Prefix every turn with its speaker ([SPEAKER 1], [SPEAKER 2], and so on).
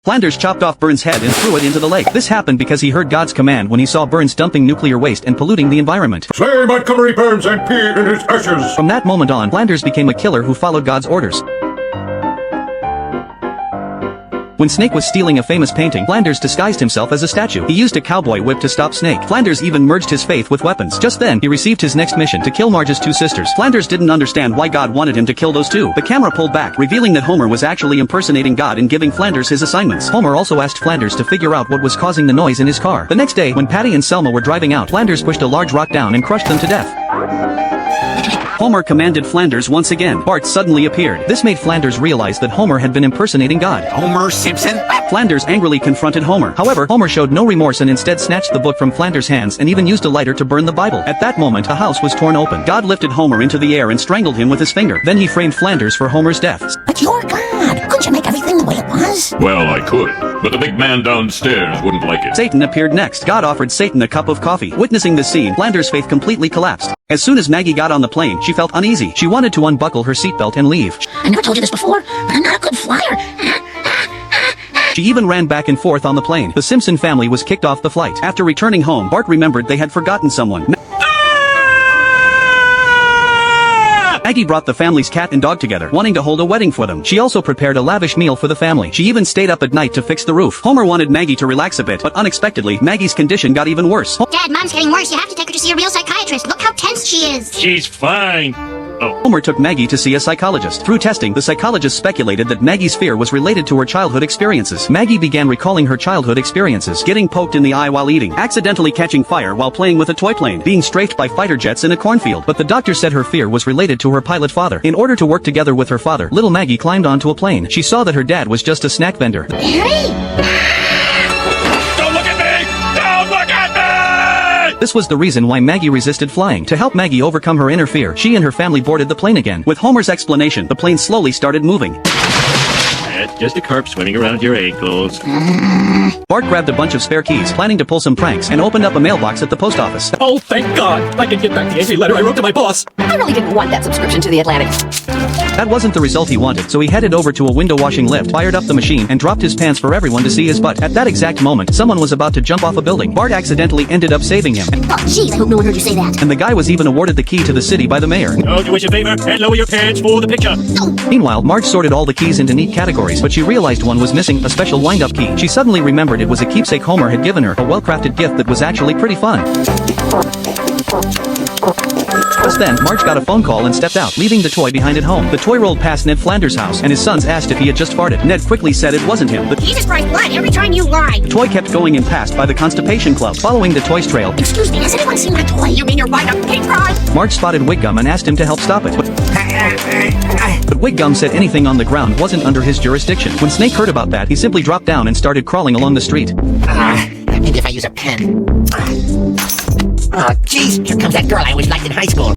[SPEAKER 1] Flanders chopped off Burns' head and threw it into the lake. This happened because he heard God's command when he saw Burns dumping nuclear waste and polluting the environment.
[SPEAKER 2] Slay Montgomery Burns and pee in his ashes!
[SPEAKER 1] From that moment on, Flanders became a killer who followed God's orders. When Snake was stealing a famous painting, Flanders disguised himself as a statue. He used a cowboy whip to stop Snake. Flanders even merged his faith with weapons. Just then, he received his next mission to kill Marge's two sisters. Flanders didn't understand why God wanted him to kill those two. The camera pulled back, revealing that Homer was actually impersonating God and giving Flanders his assignments. Homer also asked Flanders to figure out what was causing the noise in his car. The next day, when Patty and Selma were driving out, Flanders pushed a large rock down and crushed them to death. Homer commanded Flanders once again. Bart suddenly appeared. This made Flanders realize that Homer had been impersonating God.
[SPEAKER 3] Homer Simpson?
[SPEAKER 1] Flanders angrily confronted Homer. However, Homer showed no remorse and instead snatched the book from Flanders' hands and even used a lighter to burn the Bible. At that moment, a house was torn open. God lifted Homer into the air and strangled him with his finger. Then he framed Flanders for Homer's death.
[SPEAKER 4] But you're God. Couldn't you make everything the way it was?
[SPEAKER 2] Well, I could, but the big man downstairs wouldn't like it.
[SPEAKER 1] Satan appeared next. God offered Satan a cup of coffee. Witnessing this scene, Flanders' faith completely collapsed. As soon as Maggie got on the plane, she felt uneasy. She wanted to unbuckle her seatbelt and leave.
[SPEAKER 4] I never told you this before, but I'm not a good flyer.
[SPEAKER 1] She even ran back and forth on the plane. The Simpson family was kicked off the flight. After returning home, Bart remembered they had forgotten someone. Maggie brought the family's cat and dog together, wanting to hold a wedding for them. She also prepared a lavish meal for the family. She even stayed up at night to fix the roof. Homer wanted Maggie to relax a bit, but unexpectedly, Maggie's condition got even worse.
[SPEAKER 5] Dad, Mom's getting worse. You have to take her to see a real psychiatrist. Look how tense she is.
[SPEAKER 6] She's fine.
[SPEAKER 1] Homer took Maggie to see a psychologist. Through testing, the psychologist speculated that Maggie's fear was related to her childhood experiences. Maggie began recalling her childhood experiences: getting poked in the eye while eating, accidentally catching fire while playing with a toy plane, being strafed by fighter jets in a cornfield. But the doctor said her fear was related to her pilot father. In order to work together with her father, little Maggie climbed onto a plane. She saw that her dad was just a snack vendor. This was the reason why Maggie resisted flying. To help Maggie overcome her inner fear, she and her family boarded the plane again. With Homer's explanation, the plane slowly started moving.
[SPEAKER 6] That's just a carp swimming around your ankles.
[SPEAKER 1] Bart grabbed a bunch of spare keys, planning to pull some pranks, and opened up a mailbox at the post office.
[SPEAKER 7] Oh, thank God! I can get back the angry letter I wrote to my boss!
[SPEAKER 8] I really didn't want that subscription to The Atlantic.
[SPEAKER 1] That wasn't the result he wanted, so he headed over to a window washing lift, fired up the machine, and dropped his pants for everyone to see his butt. At that exact moment, someone was about to jump off a building. Bart accidentally ended up saving him.
[SPEAKER 5] Oh, jeez, I hope no one heard you say that.
[SPEAKER 1] And the guy was even awarded the key to the city by the mayor.
[SPEAKER 6] Oh, do us a favor and lower your pants for the picture.
[SPEAKER 1] Meanwhile, Marge sorted all the keys into neat categories, but she realized one was missing, a special wind-up key. She suddenly remembered it was a keepsake Homer had given her, a well-crafted gift that was actually pretty fun. Just then, Marge got a phone call and stepped out, leaving the toy behind at home. The toy rolled past Ned Flanders' house, and his sons asked if he had just farted. Ned quickly said it wasn't him. The
[SPEAKER 5] Jesus Christ, blood, every time you lie.
[SPEAKER 1] toy kept going and passed by the Constipation Club. Following the toy's trail,
[SPEAKER 4] Excuse me, has anyone seen my toy?
[SPEAKER 5] You mean your wind-up pink rod?
[SPEAKER 1] Marge spotted Wiggum and asked him to help stop it. But Wiggum said anything on the ground wasn't under his jurisdiction. When Snake heard about that, he simply dropped down and started crawling along the street.
[SPEAKER 4] Maybe if I use a pen. Oh, jeez, here comes that girl I always liked in high school.